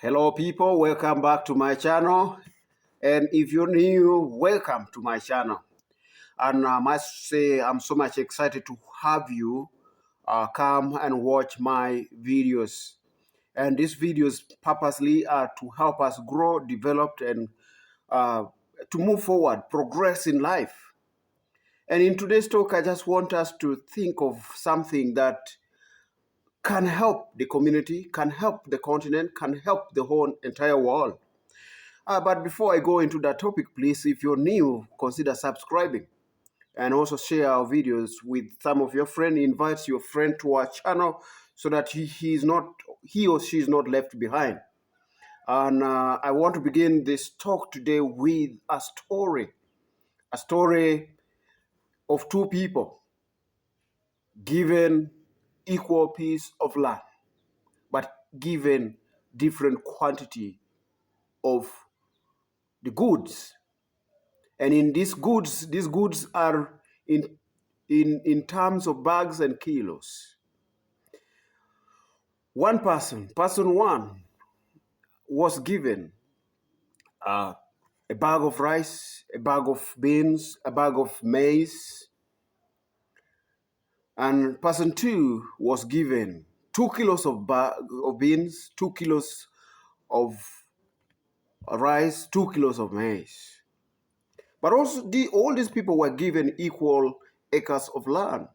Hello people, welcome back to my channel. And if you're new, welcome to my channel. And I must say I'm so much excited to have you come and watch my videos. And these videos purposely are to help us grow, develop, and to move forward, progress in life. And in today's talk, I just want us to think of something that can help the community, can help the continent, can help the whole entire world. But before I go into that topic, please, if you're new, consider subscribing and also share our videos with some of your friends. Invite your friend to our channel so that he or she is not left behind. And I want to begin this talk today with a story of two people given equal piece of land, but given different quantity of the goods. And in these goods are in terms of bags and kilos. Person one, was given a bag of rice, a bag of beans, a bag of maize, and person two was given 2 kilos of beans, 2 kilos of rice, 2 kilos of maize. But also all these people were given equal acres of land.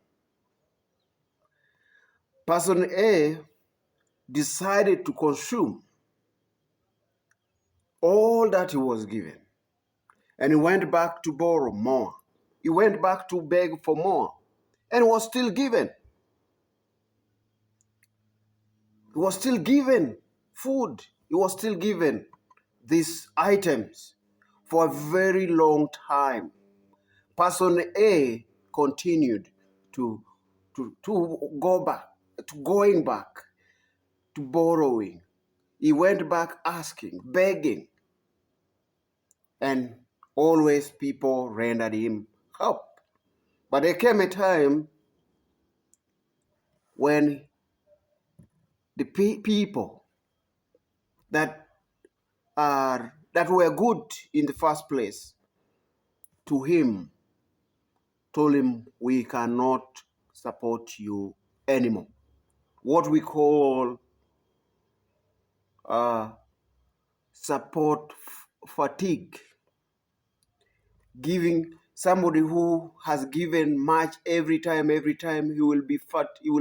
Person A decided to consume all that he was given, and he went back to borrow more. He went back to beg for more, and was still given. He was still given food. He was still given these items for a very long time. Person A continued to going back to borrowing. He went back asking, begging, and always people rendered him help. But there came a time when the people that were good in the first place to him told him, we cannot support you anymore. What we call support fatigue. Giving somebody who has given much every time, he will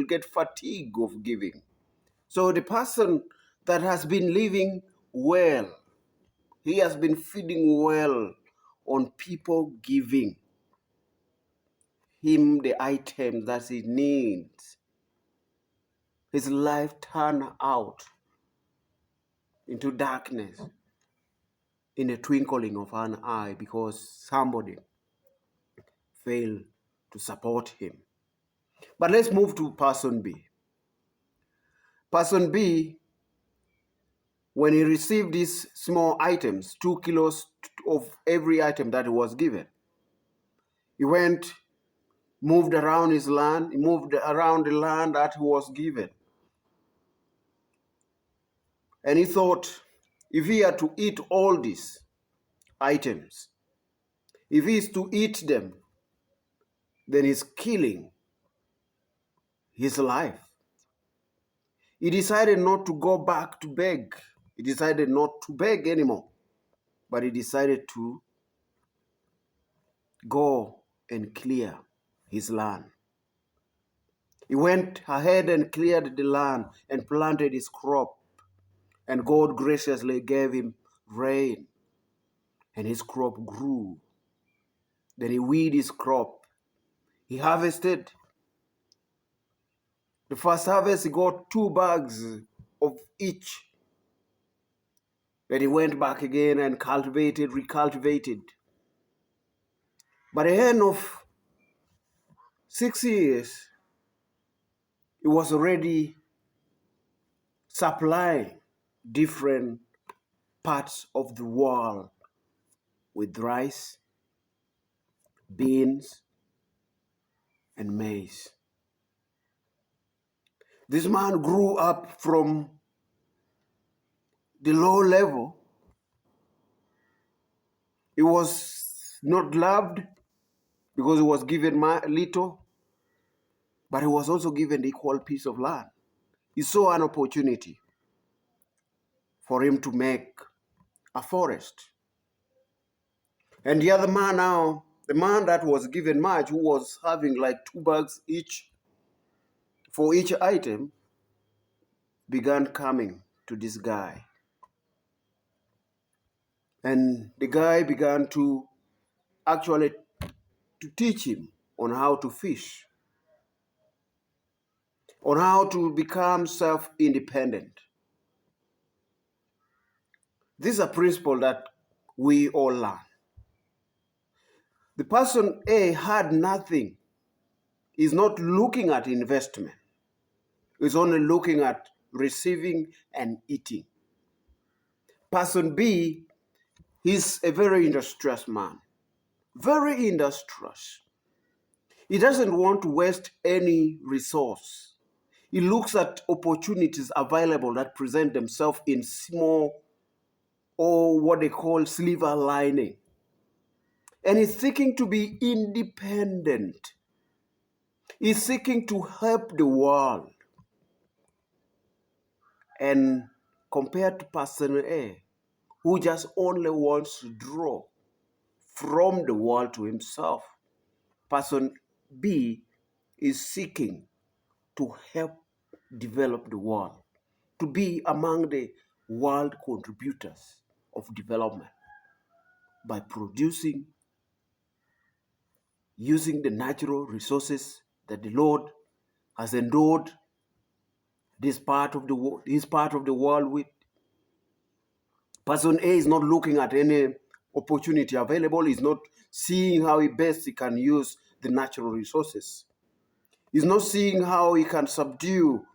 get fatigue of giving. So the person that has been living well, he has been feeding well on people giving him the items that he needs. His life turned out into darkness in a twinkling of an eye because somebody failed to support him. But let's move to person B. Person B, when he received these small items, 2 kilos of every item that he was given, he moved around his land, he moved around the land that he was given. And he thought, if he had to eat all these items, if he is to eat them, then he's killing his life. He decided not to go back to beg. He decided not to beg anymore, but he decided to go and clear his land. He went ahead and cleared the land and planted his crop, and God graciously gave him rain, and his crop grew. Then he weeded his crop. He harvested. The first harvest, he got 2 bags of each. Then he went back again and cultivated, recultivated. By the end of 6 years, he was already supplying different parts of the world with rice, beans, and maize. This man grew up from the low level, he was not loved because he was given little, but he was also given the equal piece of land. He saw an opportunity for him to make a forest. And the other man now, the man that was given much, who was having like 2 bags each for each item, began coming to this guy. And the guy began to actually to teach him on how to fish, on how to become self-independent. This is a principle that we all learn. The person A had nothing, is not looking at investment, is only looking at receiving and eating. Person B is a very industrious man, very industrious. He doesn't want to waste any resource. He looks at opportunities available that present themselves in small, or what they call silver lining. And he's seeking to be independent. He's seeking to help the world. And compared to person A, who just only wants to draw from the world to himself, person B is seeking to help develop the world, to be among the world contributors of development by producing, using the natural resources that the Lord has endowed his part of the world with. Person A is not looking at any opportunity available. He's not seeing how best he can use the natural resources. He's not seeing how he can subdue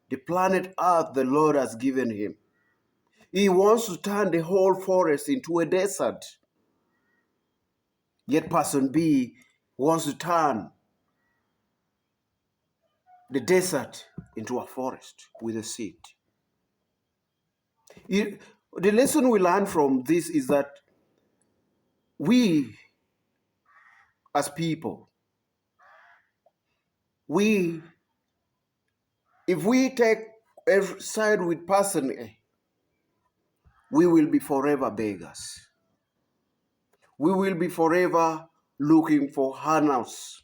the planet Earth the Lord has given him. He wants to turn the whole forest into a desert. Yet person B wants to turn the desert into a forest with a seed. The lesson we learn from this is that we, as people, if we take a side with person A, we will be forever beggars. We will be forever looking for handouts.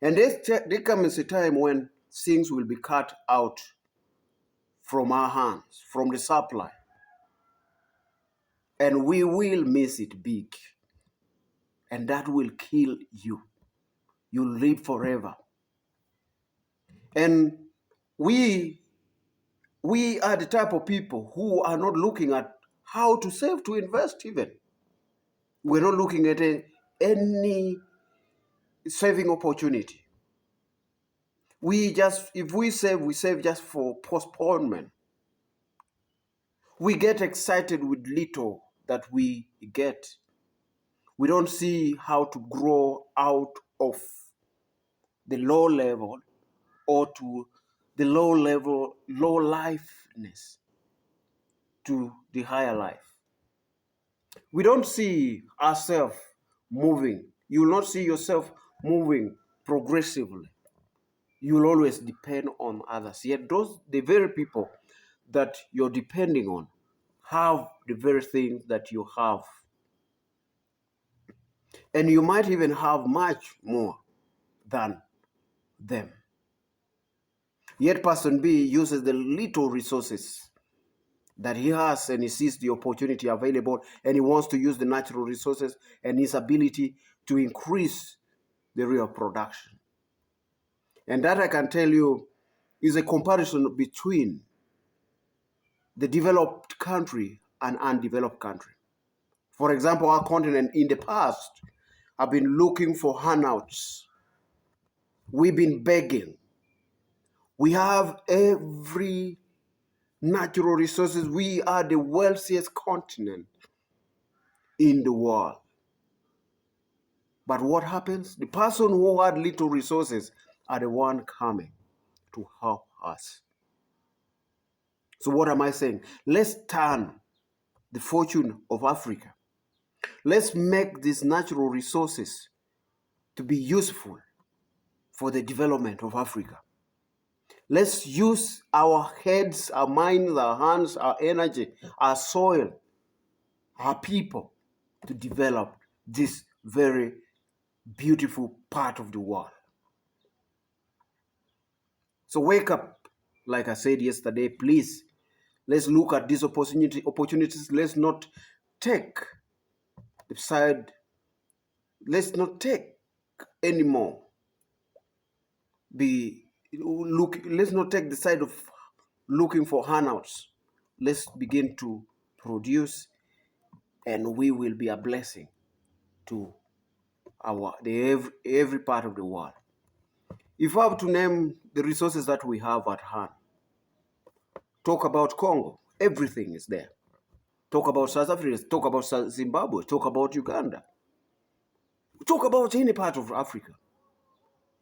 And there comes a time when things will be cut out from our hands, from the supply. And we will miss it big. And that will kill you. You'll live forever. And we are the type of people who are not looking at how to save, to invest even. We're not looking at any saving opportunity. If we save just for postponement. We get excited with little that we get. We don't see how to grow out of the low level or to the low level, low lifeness to the higher life. We don't see ourselves moving. You will not see yourself moving progressively. You will always depend on others. Yet the very people that you're depending on have the very things that you have. And you might even have much more than them. Yet person B uses the little resources that he has, and he sees the opportunity available, and he wants to use the natural resources and his ability to increase the real production. And that, I can tell you, is a comparison between the developed country and undeveloped country. For example, our continent in the past have been looking for handouts. We've been begging. We have every natural resources. We are the wealthiest continent in the world. But what happens? The person who had little resources are the one coming to help us. So what am I saying? Let's turn the fortune of Africa. Let's make these natural resources to be useful for the development of Africa. Let's use our heads, our minds, our hands, our energy, our soil, our people to develop this very beautiful part of the world. So wake up, like I said yesterday, please. Let's look at these opportunities. Let's not take the side, let's not take anymore. Let's not take the side of looking for handouts. Let's begin to produce, and we will be a blessing to every part of the world. If I have to name the resources that we have at hand, talk about Congo, everything is there. Talk about South Africa, talk about Zimbabwe, talk about Uganda, talk about any part of Africa.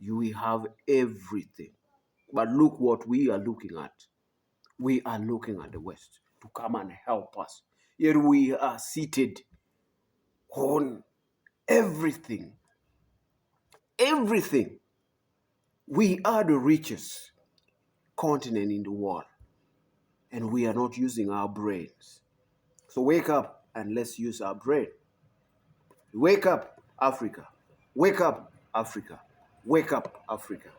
We have everything. But look what we are looking at. We are looking at the West to come and help us. Yet we are seated on everything. Everything. We are the richest continent in the world, and we are not using our brains. So wake up and let's use our brain. Wake up, Africa. Wake up, Africa. Wake up, Africa.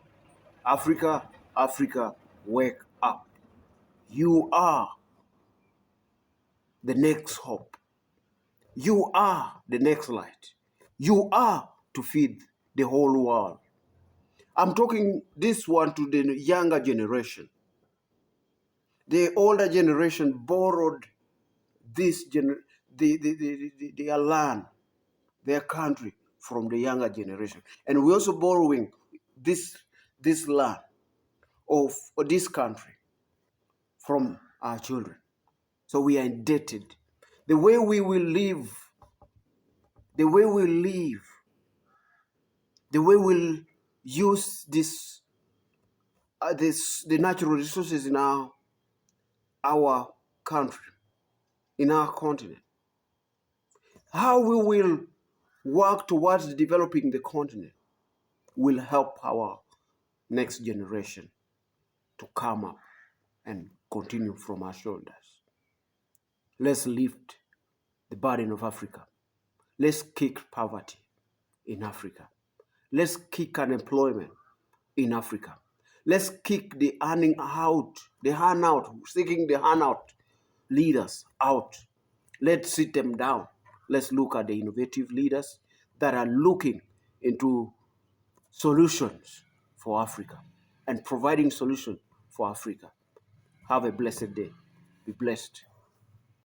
Africa, Africa, wake up. You are the next hope. You are the next light. You are to feed the whole world. I'm talking this one to the younger generation. The older generation borrowed their land, their country from the younger generation. And we're also borrowing this land of this country from our children. So we are indebted. The way we will live, the way we'll use the natural resources in our country, in our continent. How we will work towards developing the continent will help our next generation to come up and continue from our shoulders. Let's lift the burden of Africa. Let's kick poverty in Africa. Let's kick unemployment in Africa. Let's kick the seeking the handout leaders out. Let's sit them down. Let's look at the innovative leaders that are looking into solutions for Africa and providing solutions for Africa. Have a blessed day. Be blessed.